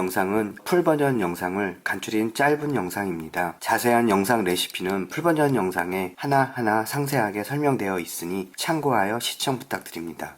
영상은 풀버전 영상을 간추린 짧은 영상입니다. 자세한 영상 레시피는 풀버전 영상에 하나하나 상세하게 설명되어 있으니 참고하여 시청 부탁드립니다.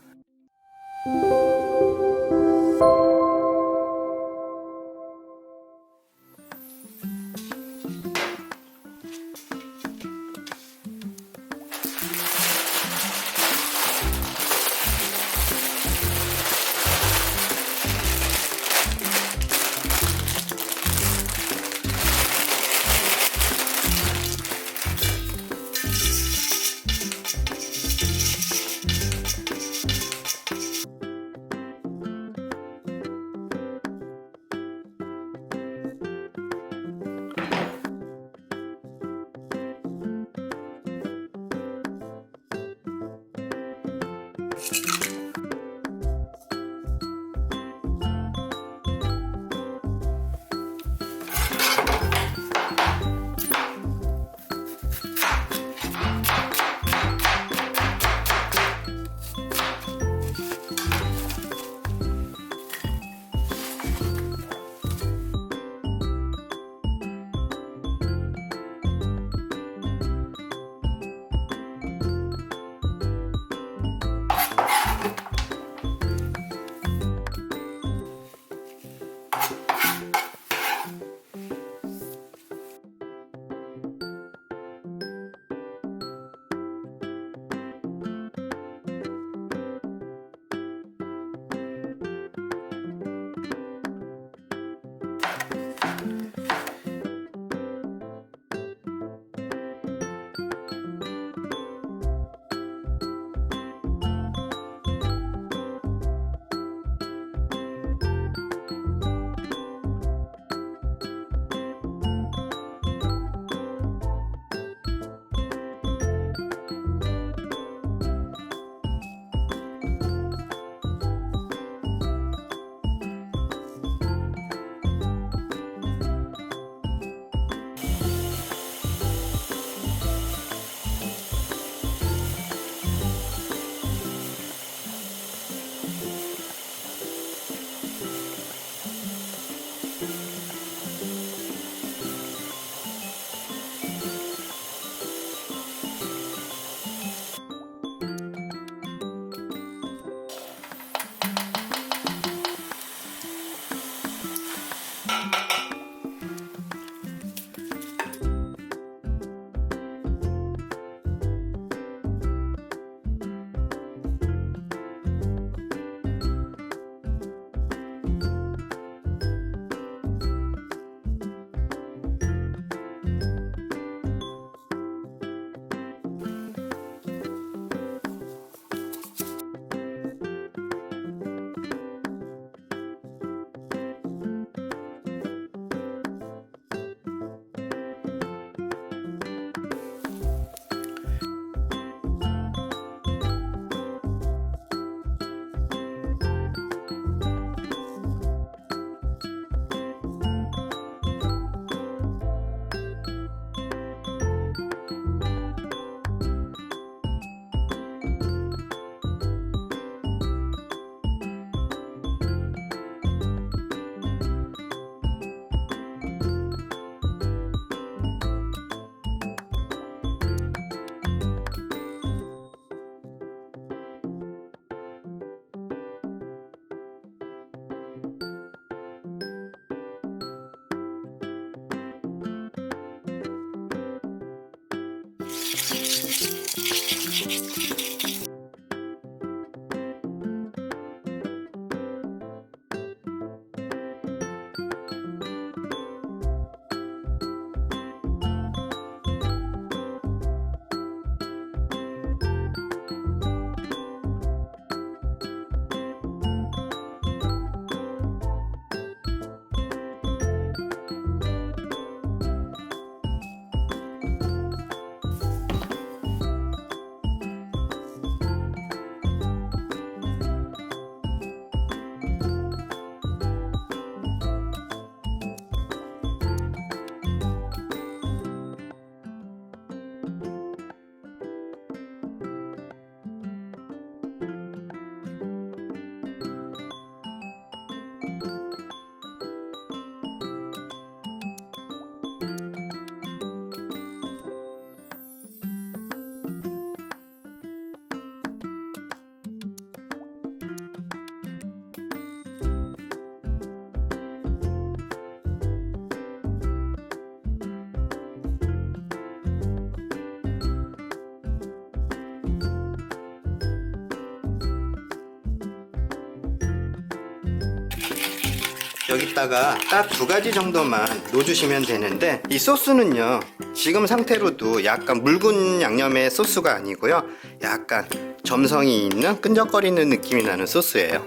여기다가 딱 2가지 정도만 넣어주시면 되는데, 이 소스는요 지금 상태로도 약간 묽은 양념의 소스가 아니고요, 약간 점성이 있는 끈적거리는 느낌이 나는 소스예요.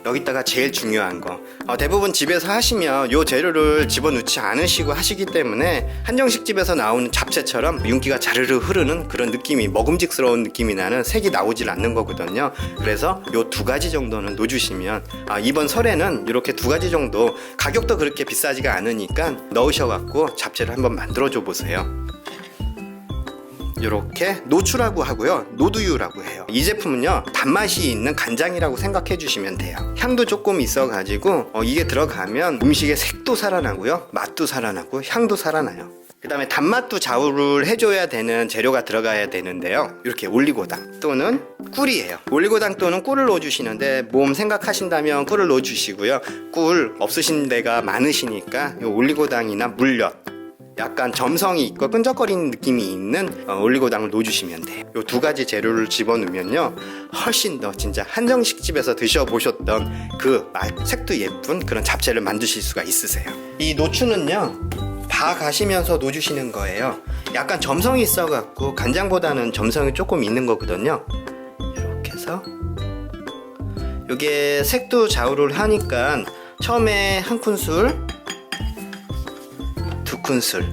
여기다가 제일 중요한 거, 대부분 집에서 하시면 요 재료를 집어넣지 않으시고 하시기 때문에 한정식 집에서 나오는 잡채처럼 윤기가 자르르 흐르는 그런 느낌이, 먹음직스러운 느낌이 나는 색이 나오질 않는 거거든요. 그래서 요 2가지 정도는 넣어주시면, 이번 설에는 이렇게 2가지 정도, 가격도 그렇게 비싸지가 않으니까 넣으셔갖고 잡채를 한번 만들어 줘 보세요. 이렇게 노추라고 하고요, 노두유라고 해요. 이 제품은요 단맛이 있는 간장이라고 생각해 주시면 돼요. 향도 조금 있어 가지고 이게 들어가면 음식의 색도 살아나고요, 맛도 살아나고 향도 살아나요. 그 다음에 단맛도 좌우를 해줘야 되는 재료가 들어가야 되는데요, 이렇게 올리고당 또는 꿀이에요. 올리고당 또는 꿀을 넣어주시는데, 몸 생각하신다면 꿀을 넣어주시고요, 꿀 없으신 데가 많으시니까 이 올리고당이나 물엿, 약간 점성이 있고 끈적거리는 느낌이 있는 올리고당을 넣어주시면 돼요. 이 2가지 재료를 집어넣으면요 훨씬 더 진짜 한정식 집에서 드셔보셨던 그 색도 예쁜 그런 잡채를 만드실 수가 있으세요. 이 노추는요 봐 가시면서 넣어주시는 거예요. 약간 점성이 있어 갖고 간장보다는 점성이 조금 있는 거거든요. 이렇게 해서 이게 색도 좌우를 하니까 처음에 1큰술, 2큰술,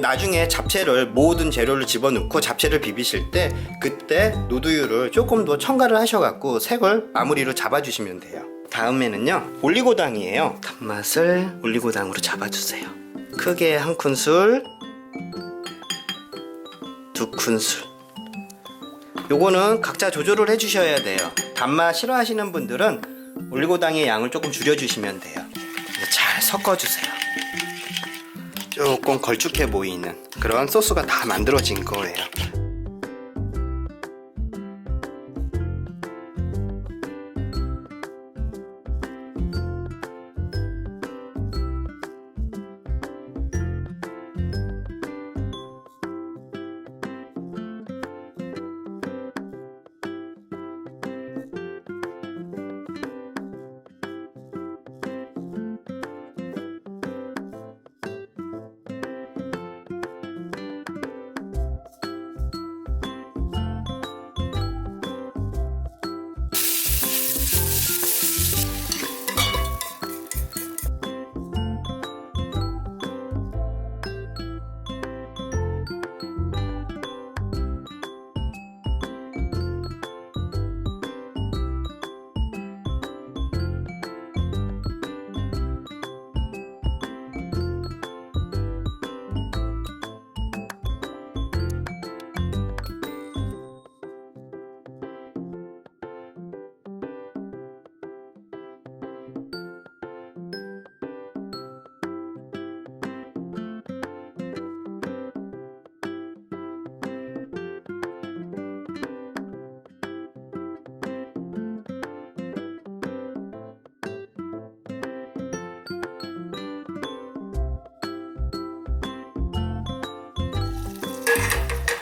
나중에 잡채를, 모든 재료를 집어넣고 잡채를 비비실 때 그때 노두유를 조금 더 첨가를 하셔갖고 색을 마무리로 잡아주시면 돼요. 다음에는요 올리고당이에요. 단맛을 올리고당으로 잡아주세요. 크게 1큰술, 2큰술. 요거는 각자 조절을 해주셔야 돼요. 단맛 싫어하시는 분들은 올리고당의 양을 조금 줄여주시면 돼요. 잘 섞어주세요. 조금 걸쭉해 보이는 그런 소스가 다 만들어진 거예요.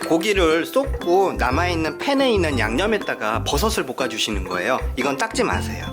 고기를 쏟고 남아있는 팬에 있는 양념에다가 버섯을 볶아주시는 거예요. 이건 닦지 마세요.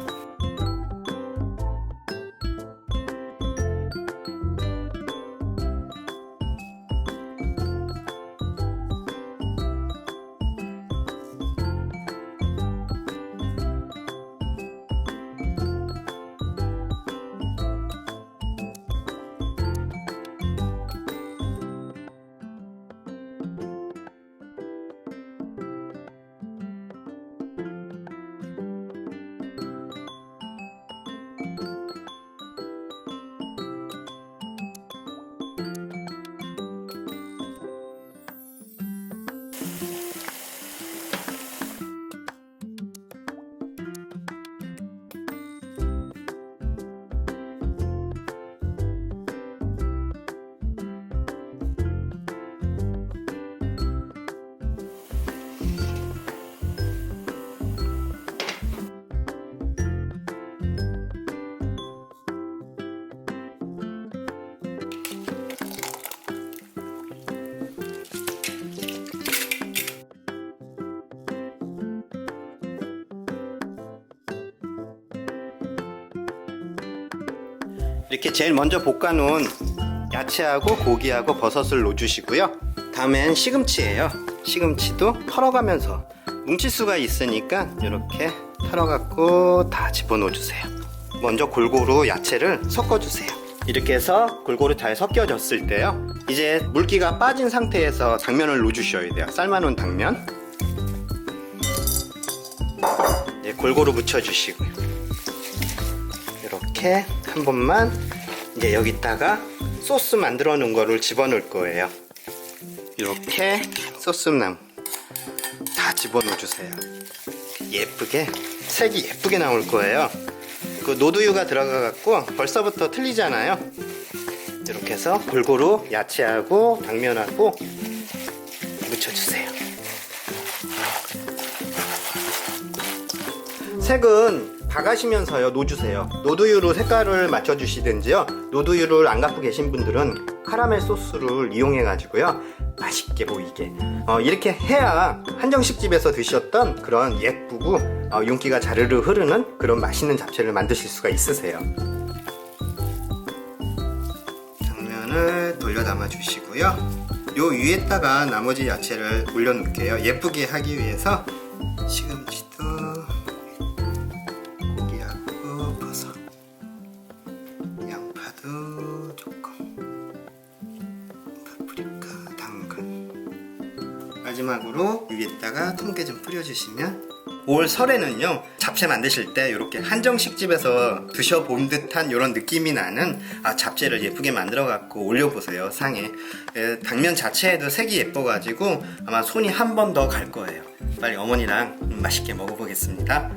이렇게 제일 먼저 볶아놓은 야채하고 고기하고 버섯을 넣어주시고요. 다음엔 시금치예요. 시금치도 털어가면서 뭉칠 수가 있으니까 이렇게 털어갖고 다 집어넣어주세요. 먼저 골고루 야채를 섞어주세요. 이렇게 해서 골고루 잘 섞여졌을 때요, 이제 물기가 빠진 상태에서 당면을 넣어주셔야 돼요. 삶아놓은 당면 골고루 묻혀주시고요. 이렇게 한 번만 이제 여기다가 소스 만들어 놓은 거를 집어넣을 거예요. 이렇게 소스랑 다 집어넣어 주세요. 예쁘게 색이 예쁘게 나올 거예요. 그 노두유가 들어가 갖고 벌써부터 틀리잖아요. 이렇게 해서 골고루 야채하고 당면하고 묻혀주세요. 색은 박아시면서요 넣어주세요. 노두유로 색깔을 맞춰주시든지요, 노두유를 안 갖고 계신 분들은 카라멜 소스를 이용해 가지고요 맛있게 보이게 이렇게 해야 한정식 집에서 드셨던 그런 예쁘고 윤기가 자르르 흐르는 그런 맛있는 잡채를 만드실 수가 있으세요. 당면을 돌려 담아 주시고요. 요 위에다가 나머지 야채를 올려 놓을게요. 예쁘게 하기 위해서 시금치도 고기하고 버섯, 양파도 조금, 파프리카, 당근, 마지막으로 위에다가 통깨 좀 뿌려주시면, 올 설에는요 잡채 만드실 때 이렇게 한정식 집에서 드셔본 듯한 이런 느낌이 나는 잡채를 예쁘게 만들어 갖고 올려보세요. 상에 당면 자체에도 색이 예뻐 가지고 아마 손이 한 번 더 갈 거예요. 빨리 어머니랑 맛있게 먹어보겠습니다.